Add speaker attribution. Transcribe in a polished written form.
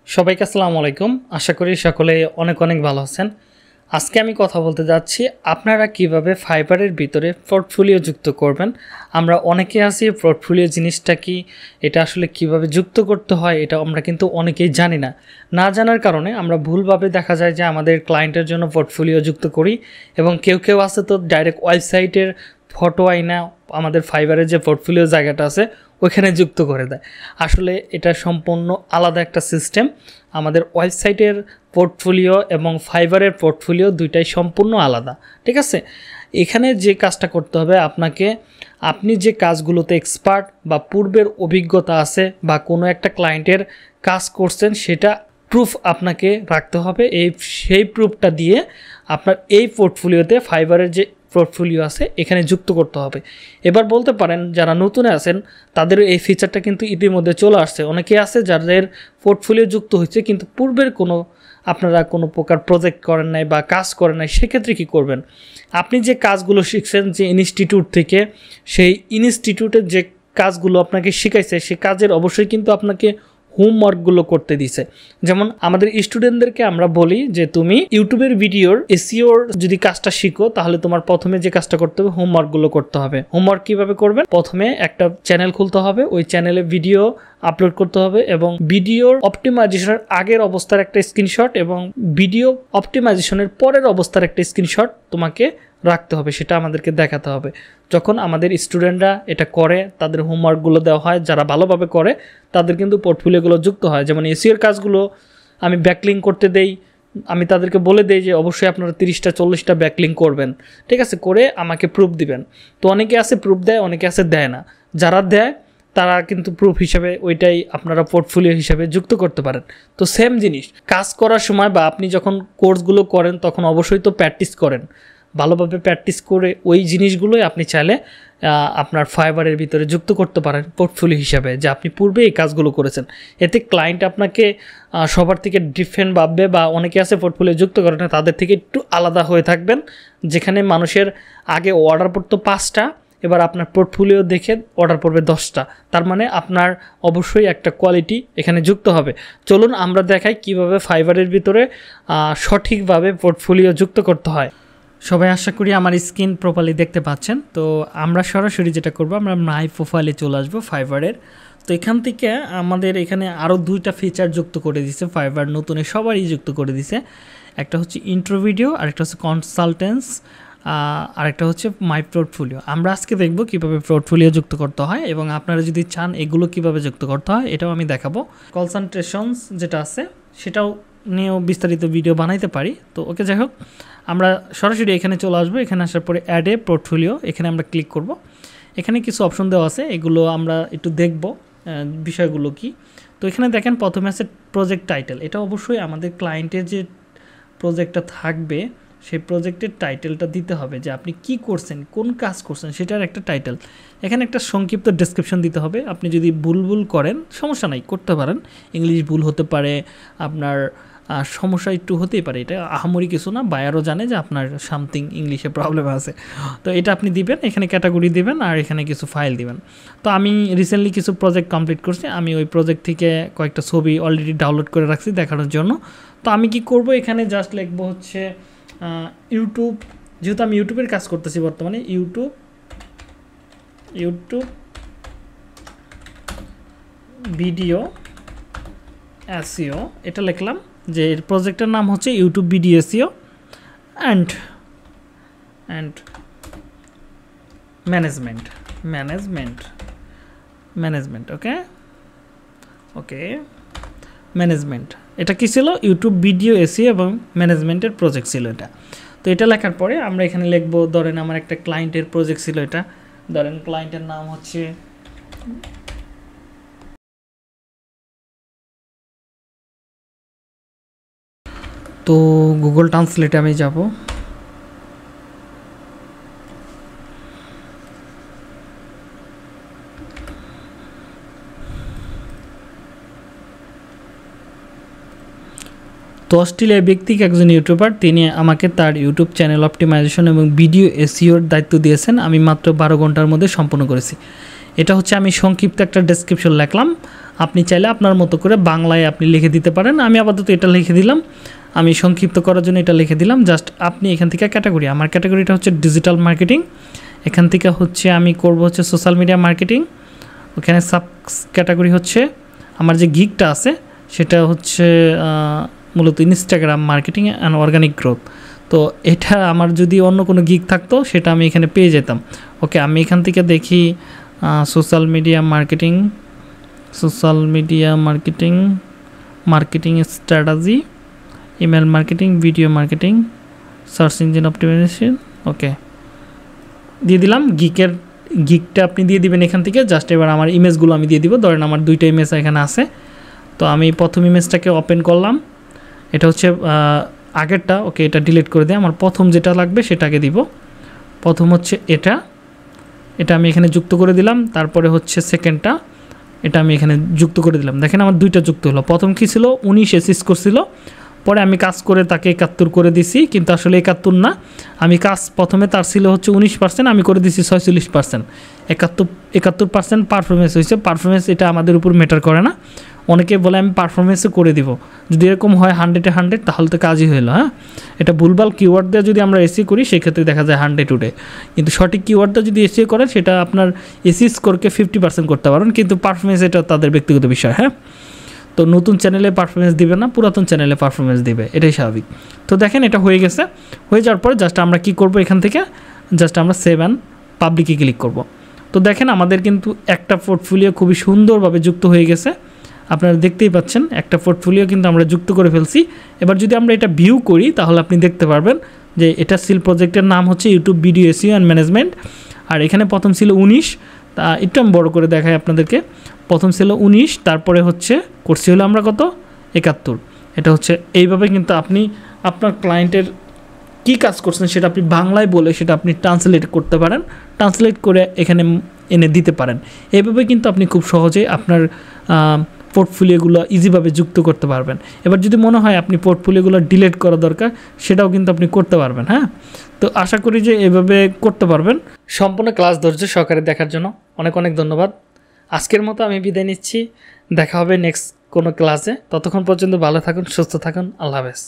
Speaker 1: সবাইকে আসসালামু আলাইকুম। আশা করি সকলে অনেক অনেক ভালো আছেন। আজকে আমি কথা বলতে যাচ্ছি আপনারা কিভাবে ফাইবারের ভিতরে পোর্টফোলিও যুক্ত করবেন। আমরা অনেকে আছি পোর্টফোলিও জিনিসটা কি, এটা আসলে কিভাবে যুক্ত করতে হয় এটা আমরা কিন্তু অনেকেই জানি না। না জানার কারণে আমরা ভুলভাবে দেখা যায় যে আমাদের ক্লায়েন্টের জন্য পোর্টফোলিও যুক্ত করি এবং কেউ কেউ আছে তো ডাইরেক্ট ওয়েবসাইটের ফটো আইনা আমাদের ফাইবারের যে পোর্টফোলিও জায়গাটা আছে ওইখানে যুক্ত করে দেয়। আসলে এটা সম্পূর্ণ আলাদা একটা সিস্টেম। আমাদের ওয়েবসাইটের পোর্টফোলিও এবং ফাইবারের পোর্টফোলিও দুইটাই সম্পূর্ণ আলাদা, ঠিক আছে। এখানে যে কাজটা করতে হবে আপনাকে, আপনি যে কাজগুলোতে এক্সপার্ট বা পূর্বের অভিজ্ঞতা আছে বা কোনো একটা ক্লায়েন্টের কাজ করছেন সেটা প্রুফ আপনাকে রাখতে হবে। সেই প্রুফটা দিয়ে আপনার এই পোর্টফোলিওতে ফাইবারের যে পোর্টফোলিও আছে এখানে যুক্ত করতে হবে। এবার বলতে পারেন যারা নতুন আছেন তাদের এই ফিচারটা কিন্তু ইতিমধ্যে চলে আসছে। অনেকে আছে যাদের পোর্টফোলিও যুক্ত হয়েছে কিন্তু পূর্বের আপনারা কোনো প্রকার প্রজেক্ট করেন নাই বা কাজ করেন নাই, সেক্ষেত্রে কী করবেন? আপনি যে কাজগুলো শিখছেন যে ইনস্টিটিউট থেকে, সেই ইনস্টিটিউটের যে কাজগুলো আপনাকে শিখাইছে সেই কাজের অবশ্যই কিন্তু আপনাকে হোমওয়ার্কগুলো করতে দিছে। যেমন আমাদের স্টুডেন্টদেরকে আমরা বলি যে তুমি ইউটিউবের ভিডিওর এসইওর যদি কাজটা শিখো তাহলে তোমার প্রথমে যে কাজটা করতে হবে হোমওয়ার্কগুলো করতে হবে। হোমওয়ার্ক কীভাবে করবেন? প্রথমে একটা চ্যানেল খুলতে হবে, ওই চ্যানেলে ভিডিও আপলোড করতে হবে এবং ভিডিওর অপটিমাইজেশনের আগের অবস্থার একটা স্ক্রিনশট এবং ভিডিও অপটিমাইজেশনের পরের অবস্থার একটা স্ক্রিনশট তোমাকে রাখতে হবে, সেটা আমাদেরকে দেখাতে হবে। যখন আমাদের স্টুডেন্টরা এটা করে, তাদের হোমওয়ার্কগুলো দেওয়া হয়, যারা ভালোভাবে করে তাদের কিন্তু পোর্টফোলিওগুলো যুক্ত হয়। যেমন এসইওর কাজগুলো আমি ব্যাকলিঙ্ক করতে দেই, আমি তাদেরকে বলে দেই যে অবশ্যই আপনারা 30টা 40টা ব্যাকলিঙ্ক করবেন, ঠিক আছে, করে আমাকে প্রুফ দিবেন। তো অনেকে আছে প্রুফ দেয়, অনেকে আছে দেয় না। যারা দেয় তারা কিন্তু প্রুফ হিসাবে ওইটাই আপনারা পোর্টফোলিও হিসাবে যুক্ত করতে পারেন। তো সেম জিনিস কাজ করার সময় বা আপনি যখন কোর্সগুলো করেন তখন অবশ্যই তো প্র্যাকটিস করেন, ভালোভাবে প্র্যাকটিস করে ওই জিনিসগুলোই আপনি চাইলে আপনার ফাইবারের ভিতরে যুক্ত করতে পারেন পোর্টফোলিও হিসাবে, যে আপনি পূর্বে এই কাজগুলো করেছেন। এতে ক্লায়েন্ট আপনাকে সবার থেকে ডিফারেন্ট ভাববে, বা অনেকে আছে পোর্টফোলিও যুক্ত করে না, তাদের থেকে একটু আলাদা হয়ে থাকবেন। যেখানে মানুষের আগে অর্ডার পড়তো 5টা, এবার আপনার পোর্টফোলিও দেখে অর্ডার পড়বে 10টা। তার মানে আপনার অবশ্যই একটা কোয়ালিটি এখানে যুক্ত হবে। চলুন আমরা দেখাই কিভাবে ফাইবারের ভিতরে সঠিকভাবে পোর্টফোলিও যুক্ত করতে হয়। সবাই আশা করি আমার স্ক্রিন প্রপারলি দেখতে পাচ্ছেন। তো আমরা সরাসরি যেটা করব, আমরা মাই প্রোফাইলে চলে আসবো ফাইবারের। তো এখান থেকে আমাদের এখানে আরও 2টা ফিচার যুক্ত করে দিছে ফাইবার, নতুনে সবারই যুক্ত করে দিছে। একটা হচ্ছে ইন্ট্রো ভিডিও, আরেকটা হচ্ছে কনসালটেন্স, আরেকটা হচ্ছে মাই পোর্টফোলিও। আমরা আজকে দেখব কীভাবে পোর্টফোলিও যুক্ত করতে হয় এবং আপনারা যদি চান এগুলো কিভাবে যুক্ত করতে হয় এটাও আমি দেখাবো। কনসেন্ট্রেশনস যেটা আছে সেটাও নিয়েও বিস্তারিত ভিডিও বানাইতে পারি। তো ওকে, যাই হোক, আমরা সরাসরি এখানে চলে আসবো। এখানে আসার পরে অ্যাড এ পোর্টফোলিও, এখানে আমরা ক্লিক করব। এখানে কিছু অপশন দেওয়া আছে, এগুলো আমরা একটু দেখব বিষয়গুলো কি। তো এখানে দেখেন প্রথমে আছে প্রজেক্ট টাইটেল। এটা অবশ্যই আমাদের ক্লায়েন্টের যে প্রজেক্টটা থাকবে সেই প্রজেক্টের টাইটেলটা দিতে হবে, যে আপনি কি করছেন, কোন কাজ করছেন সেটার একটা টাইটেল। এখানে একটা সংক্ষিপ্ত ডেসক্রিপশন দিতে হবে। আপনি যদি ভুল করেন সমস্যা নাই, করতে পারেন, ইংলিশ ভুল হতে পারে, আপনার সমস্যা একটু হতেই পারে, এটা আহামরি কিছু না, বায়ারও জানে যে আপনার সামথিং ইংলিশে প্রবলেম আছে। তো এটা আপনি দিবেন, এখানে ক্যাটাগরি দিবেন আর এখানে কিছু ফাইল দিবেন। তো আমি রিসেন্টলি কিছু প্রজেক্ট কমপ্লিট করছি, আমি ওই প্রজেক্ট থেকে কয়েকটা ছবি অলরেডি ডাউনলোড করে রাখছি দেখানোর জন্য। তো আমি কি করব, এখানে জাস্ট লিখবো হচ্ছে ইউটিউব, যেহেতু আমি ইউটিউবের কাজ করতেছি বর্তমানে, ইউটিউব ভিডিও এসইও, এটা লিখলাম যে এর প্রজেক্টের নাম হচ্ছে YouTube video SEO and management. Okay management, এটা কী ছিল? ইউটিউব ভিডিও এসইও এবং ম্যানেজমেন্টের প্রজেক্ট ছিল এটা। তো এটা লেখার পরে আমরা এখানে লিখবো, ধরেন আমার একটা ক্লায়েন্টের প্রজেক্ট ছিল এটা, ধরেন ক্লায়েন্টের নাম হচ্ছে তো গুগল ট্রান্সলেটে আমি যাব। তো অস্ট্রেলিয়ার ব্যক্তিক একজন ইউটিউবার, তিনি আমাকে তার ইউটিউব চ্যানেল অপটিমাইজেশন এবং ভিডিও এসইওর দায়িত্ব দিয়েছেন। আমি মাত্র 12 ঘন্টার মধ্যে সম্পন্ন করেছি। এটা হচ্ছে আমি সংক্ষিপ্ত একটা ডেসক্রিপশন লিখলাম আপনি চাইলে আপনার মতো করে বাংলায় আপনি লিখে দিতে পারেন। আমি আপাতত এটা লিখে দিলাম, আমি সংক্ষিপ্ত করার জন্য এটা লিখে দিলাম। জাস্ট আপনি এখান থেকে ক্যাটাগরি, আমার ক্যাটাগরিটা হচ্ছে ডিজিটাল মার্কেটিং, এখান থেকে হচ্ছে আমি করব হচ্ছে সোশ্যাল মিডিয়া মার্কেটিং। ওখানে সাব ক্যাটাগরি হচ্ছে আমার যে গিগটা আছে সেটা হচ্ছে মূলত Instagram marketing and organic growth. তো এটা আমার যদি অন্য কোনো গিগ থাকতো সেটা আমি এখানে পেয়ে যেতাম। ওকে, আমি এখান থেকে দেখি social media marketing, marketing strategy, email marketing, video marketing, search engine optimisation. Okay, দিয়ে দিলাম। গিগটা আপনি দিয়ে দিবেন এখান থেকে। জাস্ট এবার আমার ইমেজগুলো আমি দিয়ে দিব। ধরেন আমার 2টা ইমেজ এখানে আছে, তো আমি প্রথম ইমেজটাকে ওপেন করলাম, এটা হচ্ছে আগেরটা। ওকে, এটা ডিলিট করে দিয়ে আমার প্রথম যেটা লাগবে সেটাকে দিব। প্রথম হচ্ছে এটা আমি এখানে যুক্ত করে দিলাম। তারপরে হচ্ছে সেকেন্ডটা, এটা আমি এখানে যুক্ত করে দিলাম। দেখেন আমার 2টা যুক্ত হলো। প্রথম কী ছিল, 19 এসিস করছিল, পরে আমি কাজ করে তাকে 71 করে দিছি, কিন্তু আসলে 71 না, আমি কাজ প্রথমে তার ছিল হচ্ছে 19%, আমি করে দিছি 46%। 71% পারফরমেন্স হয়েছে। পারফরমেন্স এটা আমাদের উপর ম্যাটার করে না, অনেকে বলে আমি পারফরমেন্সে করে দিব। যদি এরকম হয় 100-এ 100 তাহলে তো কাজই হলো। হ্যাঁ, এটা ভুলভাল কিওয়ার্ড দিয়ে যদি আমরা এসি করি সেক্ষেত্রে দেখা যায় 100 উঠে, কিন্তু সঠিক কিওয়ার্ডটা যদি এসি করেন সেটা আপনার এসি স্কোরকে 50% করতে পারেন, কিন্তু পারফরমেন্স এটা তাদের ব্যক্তিগত বিষয়। হ্যাঁ, তো নতুন চ্যানেলে পারফরমেন্স দিবে না, পুরাতন চ্যানেলে পারফরমেন্স দিবে, এটাই স্বাভাবিক। তো দেখেন এটা হয়ে গেছে। হয়ে যাওয়ার পরে জাস্ট আমরা কি করব, এখান থেকে জাস্ট আমরা সেভ অ্যান্ড পাবলিকে ক্লিক করব। তো দেখেন আমাদের কিন্তু একটা পোর্টফোলিও খুবই সুন্দরভাবে যুক্ত হয়ে গেছে। আপনারা দেখতেই পাচ্ছেন একটা পোর্টফোলিও কিন্তু আমরা যুক্ত করে ফেলছি। এবার যদি আমরা এটা ভিউ করি তাহলে আপনি দেখতে পারবেন যে এটা সিল প্রজেক্টের নাম হচ্ছে YouTube video SEO and management. আর এখানে প্রথম ছিল 19, তা একটু আমি বড়ো করে দেখাই আপনাদেরকে। প্রথম ছিল 19, তারপরে হচ্ছে করছি হলো আমরা কত, 71। এটা হচ্ছে এইভাবে কিন্তু আপনি আপনার ক্লায়েন্টের কী কাজ করছেন সেটা আপনি বাংলায় বলে সেটা আপনি ট্রান্সলেট করতে পারেন, ট্রান্সলেট করে এখানে এনে দিতে পারেন। এইভাবে কিন্তু আপনি খুব সহজেই আপনার পোর্টফোলিওগুলো ইজিভাবে যুক্ত করতে পারবেন। এবার যদি মনে হয় আপনি পোর্টফোলিওগুলো ডিলিট করা দরকার, সেটাও কিন্তু আপনি করতে পারবেন। হ্যাঁ, তো আশা করি যে এভাবে করতে পারবেন। সম্পূর্ণ ক্লাস ধৈর্য সহকারে দেখার জন্য অনেক অনেক ধন্যবাদ। আজকের মতো আমি বিদায় নিচ্ছি, দেখা হবে নেক্সট কোনো ক্লাসে। ততক্ষণ পর্যন্ত ভালো থাকুন, সুস্থ থাকুন, আল্লাহ হাফেজ।